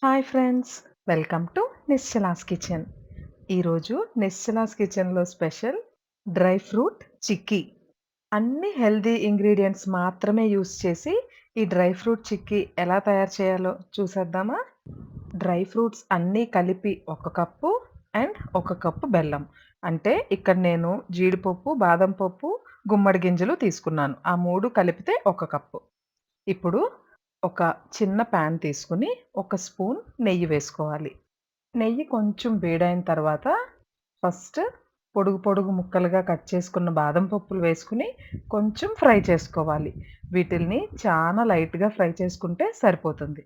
Hi friends! Welcome to Nischala's kitchen. ఈరోజు నిశ్చలాస్ కిచెన్‌లో special dry fruit chikki. అన్ని హెల్తీ ఇంగ్రీడియెంట్స్ మాత్రమే యూజ్ చేసి ఈ డ్రై ఫ్రూట్ చిక్కీ ఎలా తయారు చేయాలో చూసేద్దామా? డ్రై ఫ్రూట్స్ అన్నీ కలిపి ఒక కప్పు అండ్ ఒక కప్పు బెల్లం. అంటే ఇక్కడ నేను జీడిపప్పు, బాదం పప్పు, గుమ్మడి గింజలు తీసుకున్నాను. ఆ 3 కలిపితే ఒక కప్పు. ఇప్పుడు ఒక చిన్న పాన్ తీసుకొని, ఒక స్పూన్ నెయ్యి వేసుకోవాలి. నెయ్యి కొంచెం వేడైన తర్వాత ఫస్ట్ పొడుగు పొడుగు ముక్కలుగా కట్ చేసుకున్న బాదం పప్పులు వేసుకొని కొంచెం ఫ్రై చేసుకోవాలి. వీటిల్ని చాలా లైట్‌గా ఫ్రై చేసుకుంటే సరిపోతుంది.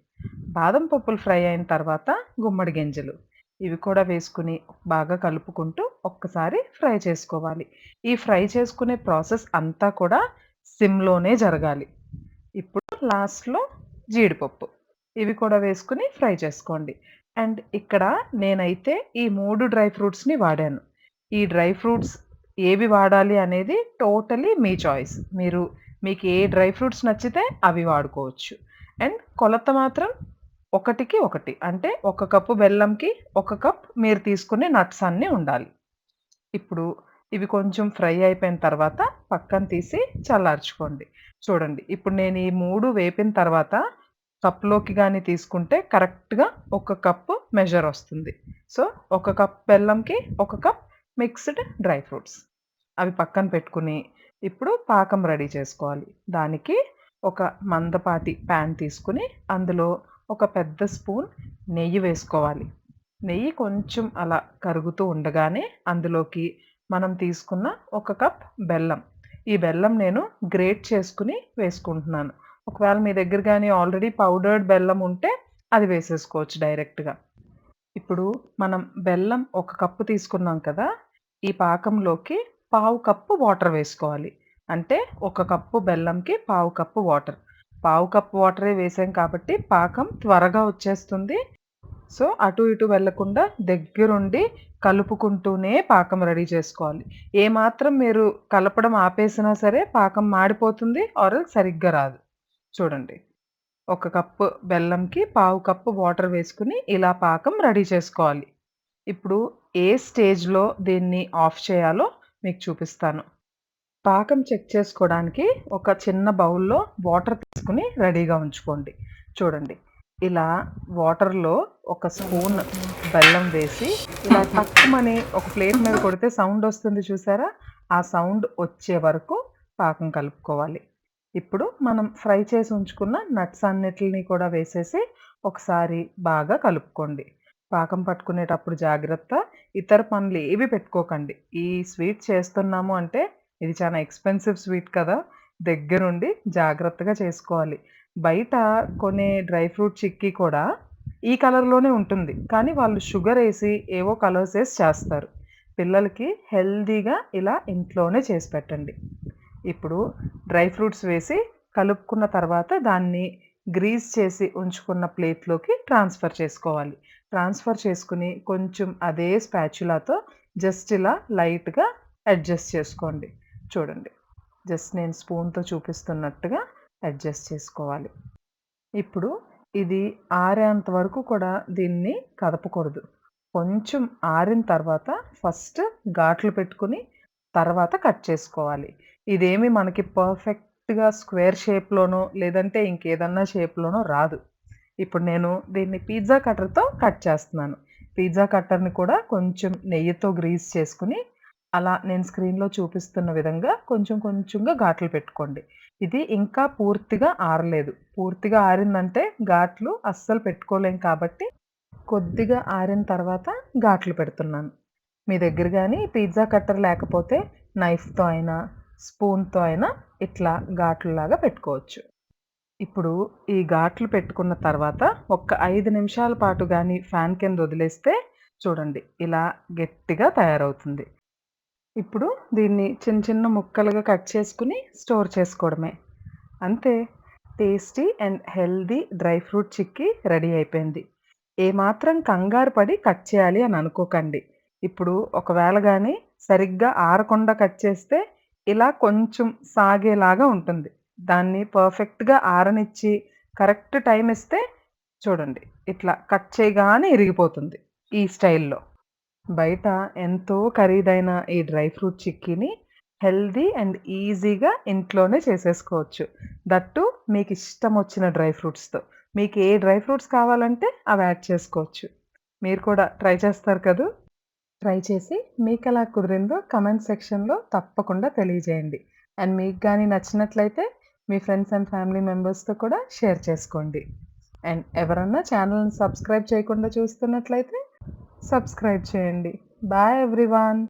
బాదం పప్పులు ఫ్రై అయిన తర్వాత గుమ్మడి గింజలు. ఇవి కూడా వేసుకొని బాగా కలుపుకుంటూ ఒక్కసారి ఫ్రై చేసుకోవాలి. ఈ ఫ్రై చేసుకునే ప్రాసెస్ అంతా కూడా సిమ్‌లోనే జరగాలి. ఇప్పుడు లాస్ట్‌లో జీడిపప్పు. ఇవి కూడా వేసుకొని ఫ్రై చేసుకోండి. అండ్ ఇక్కడ నేనైతే ఈ 3 డ్రై ఫ్రూట్స్‌ని వాడాను. ఈ డ్రై ఫ్రూట్స్ ఏవి వాడాలి అనేది టోటలీ మీ చాయిస్. మీకు ఏ డ్రై ఫ్రూట్స్ నచ్చితే అవి వాడుకోవచ్చు. అండ్ కొలత మాత్రం ఒకటికి ఒకటి. అంటే ఒక కప్పు బెల్లంకి ఒక కప్ మీరు తీసుకునే నట్స్ అన్నీ ఉండాలి. ఇప్పుడు ఇవి కొంచెం ఫ్రై అయిపోయిన తర్వాత పక్కన తీసి చల్లార్చుకోండి. చూడండి ఇప్పుడు నేను ఈ 3 వేపిన తర్వాత కప్‌లోకి గాని తీసుకుంటే కరెక్ట్‌గా ఒక కప్పు మెజర్ ఒస్తుంది. సో, ఒక కప్ బెల్లంకి ఒక కప్ మిక్స్‌డ్ డ్రై ఫ్రూట్స్. అవి పక్కన పెట్టుకొని, ఇప్పుడు పాకం రెడీ చేసుకోవాలి. దానికి ఒక మందపాటి పాన్ తీసుకొని, అందులో ఒక పెద్ద స్పూన్ నెయ్యి వేసుకోవాలి. నెయ్యి కొంచెం అలా కరుగుతూ ఉండగానే అందులోకి మనం తీసుకున్న ఒక కప్ బెల్లం. ఈ బెల్లం నేను గ్రేట్ చేసుకొని వేసుకుంటున్నాను. ఒకవేళ మీ దగ్గర గాని ఆల్రెడీ పౌడర్డ్ బెల్లం ఉంటే అది వేసేసుకోవచ్చు డైరెక్ట్‌గా. ఇప్పుడు మనం బెల్లం ఒక కప్పు తీసుకున్నాం కదా! ఈ పాకంలోకి పావు కప్పు వాటర్ వేసుకోవాలి. అంటే ఒక కప్పు బెల్లంకి పావు కప్పు వాటర్. పావు కప్పు వాటరే వేసాం కాబట్టి పాకం త్వరగా వచ్చేస్తుంది. సో, అటు ఇటు వెళ్ళకుండా దగ్గరుండి కలుపుకుంటూనే పాకం రెడీ చేసుకోవాలి. ఏమాత్రం మీరు కలపడం ఆపేసినా సరే పాకం మాడిపోతుంది సరిగ్గా రాదు. చూడండి. ఒక కప్పు బెల్లంకి పావు కప్పు వాటర్ వేసుకొని ఇలా పాకం రెడీ చేసుకోవాలి. ఇప్పుడు ఏ స్టేజ్‌లో దీన్ని ఆఫ్ చేయాలో మీకు చూపిస్తాను. పాకం చెక్ చేసుకోవడానికి ఒక చిన్న బౌల్‌లో వాటర్ తీసుకొని రెడీగా ఉంచుకోండి. చూడండి. ఇలా వాటర్‌లో ఒక స్పూన్ బెల్లం వేసి ఇలా టక్కుమని ఒక ప్లేట్ మీద కొడితే సౌండ్ వస్తుంది చూసారా? ఆ సౌండ్ వచ్చే వరకు పాకం కలుపుకోవాలి. ఇప్పుడు మనం ఫ్రై చేసి ఉంచుకున్న నట్స్ అన్నిటిని కూడా వేసేసి ఒకసారి బాగా కలుపుకోండి. పాకం పట్టుకునేటప్పుడు జాగ్రత్త. ఇతర పనులు ఏవి పెట్టుకోకండి. ఈ స్వీట్ చేస్తున్నాము అంటే ఇది చాలా ఎక్స్‌పెన్సివ్ స్వీట్ కదా! దగ్గరుండి జాగ్రత్తగా చేసుకోవాలి. బయట కొనే డ్రై ఫ్రూట్ చిక్కీ కూడా ఈ కలర్‌లోనే ఉంటుంది. కానీ వాళ్ళు షుగరేసి ఏవో కలర్స్ చేస్తారు. పిల్లలకి హెల్తీగా ఇలా ఇంట్లోనే చేసి పెట్టండి. ఇప్పుడు డ్రై ఫ్రూట్స్ వేసి కలుపుకున్న తర్వాత దాన్ని గ్రీజ్ చేసి ఉంచుకున్న ప్లేట్‌లోకి ట్రాన్స్‌ఫర్ చేసుకోవాలి. ట్రాన్స్‌ఫర్ చేసుకొని కొంచెం అదే స్పాచులాతో జస్ట్ ఇలా లైట్‌గా అడ్జస్ట్ చేసుకోండి. చూడండి. జస్ట్ నేను స్పూన్‌తో చూపిస్తున్నట్టుగా అడ్జస్ట్ చేసుకోవాలి. ఇప్పుడు ఇది ఆరేంత వరకు కూడా దీన్ని కదపకూడదు. కొంచెం ఆరిన తర్వాత ఫస్ట్ ఘాట్లు పెట్టుకొని, తర్వాత కట్ చేసుకోవాలి. ఇదేమి మనకి పర్ఫెక్ట్‌గా స్క్వేర్ షేప్‌లోనో, లేదంటే ఇంకేదన్నా షేప్‌లోనో రాదు. ఇప్పుడు నేను దీన్ని పిజ్జా కట్టర్‌తో కట్ చేస్తున్నాను. పిజ్జా కట్టర్‌ని కూడా కొంచెం నెయ్యితో గ్రీజ్ చేసుకొని, అలా నేను స్క్రీన్‌లో చూపిస్తున్న విధంగా కొంచెం కొంచెంగా ఘాట్లు పెట్టుకోండి. ఇది ఇంకా పూర్తిగా ఆరలేదు. పూర్తిగా ఆరిందంటే ఘాట్లు అస్సలు పెట్టుకోలేం కాబట్టి, కొద్దిగా ఆరిన తర్వాత ఘాట్లు పెడుతున్నాను. మీ దగ్గర గాని పిజ్జా కట్టర్ లేకపోతే నైఫ్‌తో అయినా, స్పూన్‌తో అయినా ఇట్లా ఘాట్లులాగా పెట్టుకోవచ్చు. ఇప్పుడు ఈ ఘాట్లు పెట్టుకున్న తర్వాత ఒక్క 5 నిమిషాల పాటు గాని ఫ్యాన్ కింద వదిలేస్తే చూడండి ఇలా గట్టిగా తయారవుతుంది. ఇప్పుడు దీన్ని చిన్న చిన్న ముక్కలుగా కట్ చేసుకొని స్టోర్ చేసుకోవడమే. అంతే. Tasty and healthy dry fruit chikki ready అయిపోయింది. ఏమాత్రం కంగారు పడి కట్ చేయాలి అని అనుకోకండి. ఇప్పుడు ఒకవేళ గాని సరిగ్గా ఆరకుండా కట్ చేస్తే ఇలా కొంచెం సాగేలాగా ఉంటుంది. దాన్ని పర్ఫెక్ట్‌గా ఆరనిచ్చి కరెక్ట్ టైమ్ ఇస్తే చూడండి. ఇట్లా కట్ చేయగానే ఇరిగిపోతుంది. ఈ స్టైల్‌లో. బయట ఎంతో ఖరీదైన ఈ డ్రై ఫ్రూట్ చిక్కీని హెల్తీ అండ్ ఈజీగా ఇంట్లోనే చేసేసుకోవచ్చు. దట్ టూ మీకిష్టమొచ్చిన డ్రై ఫ్రూట్స్‌తో. మీకు ఏ డ్రై ఫ్రూట్స్ కావాలంటే అవి యాడ్ చేసుకోవచ్చు. మీరు కూడా ట్రై చేస్తారు కదూ! ట్రై చేసి మీకెలా కుదిరిందో కామెంట్ సెక్షన్‌లో తప్పకుండా తెలియజేయండి. అండ్ మీకు గాని నచ్చినట్లయితే మీ ఫ్రెండ్స్ అండ్ ఫ్యామిలీ మెంబర్స్‌తో కూడా షేర్ చేసుకోండి. అండ్ ఎవరన్నా ఛానెల్‌ని సబ్స్క్రైబ్ చేయకుండా చూస్తున్నట్లయితే సబ్స్క్రైబ్ చేయండి. Bye everyone.